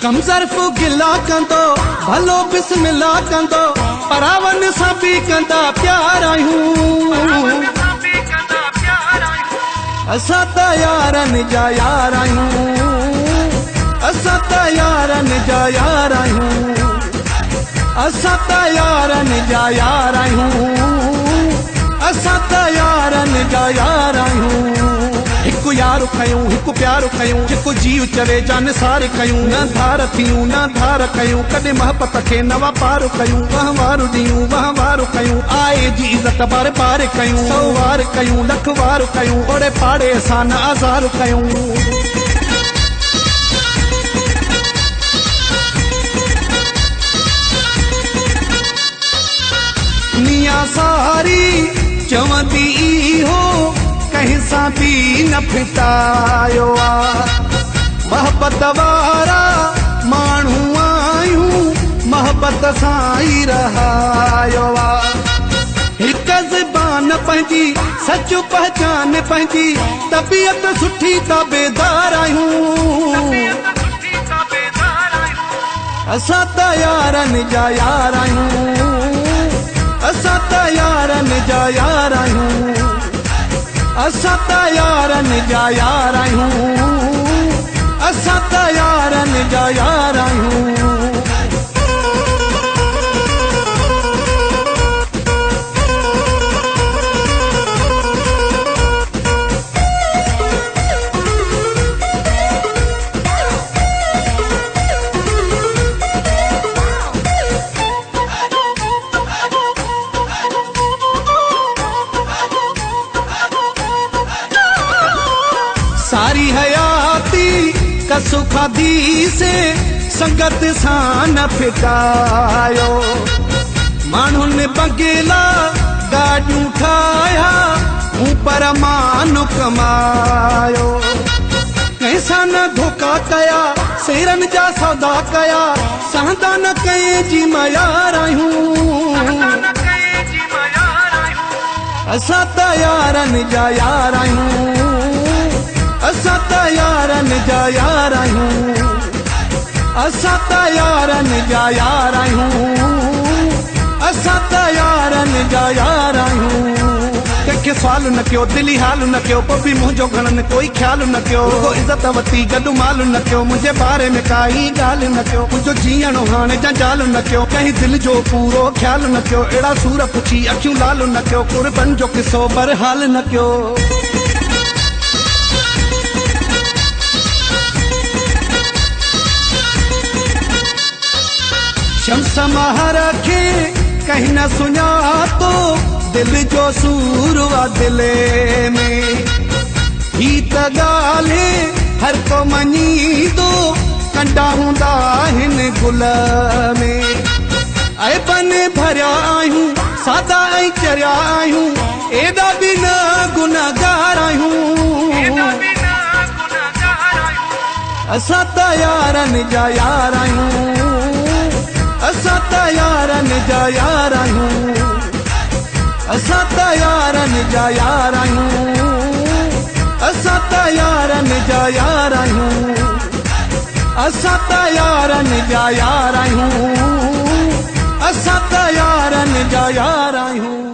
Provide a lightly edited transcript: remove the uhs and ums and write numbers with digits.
कम ज़र्फ़ गिला कंदो भलो बिस्मिल्ला कंदो परावन सां बि कंदा प्यार आहियूं असां त यारनि जा यार आहियूं असां त यारनि जा यार आहियूं असां त यारनि जा यार आहियूं असां त यारनि जा यार आहियूं हिकु यार खयूं हिकु प्यार खयूं जेको जीव चवे जान सार कयूं न धार थियूं न धार कयूं कॾहिं मोहबत खे न वापार कयूं वहवार ॾियूं वहवार कयूं आए जी इज़त बार बार कयूं सौ वार कयूं लख वार कयूं ओड़े पाड़े असां न आज़ार कयूं निया सारी चवंदी हो कहीं सां बि न फिटायो मोहब्बत वारा माण्हू आहियूं मोहब्बत सां ई रहायो हिक ज़बान पंहिंजी सच पहचान पंहिंजी तबियत सुठी ताबेदार आहियूं असां त यारनि जा यार आहियूं असां त यारनि जा यार आहियूं असां त यारनि जा यार आहियूं असां त यारनि जा यार आहियूं सारी हयाती कसु खाधी से संगत सां न फिटायो माण्हुनि बंगेला गाॾियूं ठाहिया हूं पर मान कमायो कंहिं सां न धोखा कया शेरनि जा सौदा कया सहंदा न कंहिंजी मयार आहियूं असां त यारनि जा यार आहियूं असां त यारनि जा यार आहियूं असां त यारनि जा यार आहियूं असां त यारनि जा यार आहियूं कंहिंखे सुवाल न कयो दिली हाल न कयो पोइ बि मुंहिंजो घणनि कोई ख़्यालु न कयो रुगो इज़त वरिती गॾु माल न कयो मुंहिंजे बारे में काई ॻाल्हि न कयो मुंहिंजो जीअणो हाणे जंजाल न कयो कंहिं दिलि जो पूरो ख़्यालु न कयो अहिड़ा सूर पुछी अखियूं लाल न कयो कुर्बन जो किसो बरहाल न कयो शम्स महर खे कहीं न सुञातो दिल जो सूर वा दिले में ही त ॻाल्हि हर को मञींदो कंडा हूंदा हिन गुल में ऐं बन भरिया आहियूं सादा ऐं चरिया आहियूं एॾा बि न गुनहगार आहियूं असां त यारनि जा यार आहियूं असां त यारनि जा यार आहियूं असां त यारनि जा यार आहियूं असां त यारनि जा यार आहियूं असां त यारनि जा यार आहियूं असां त यारनि जा यार आहियूं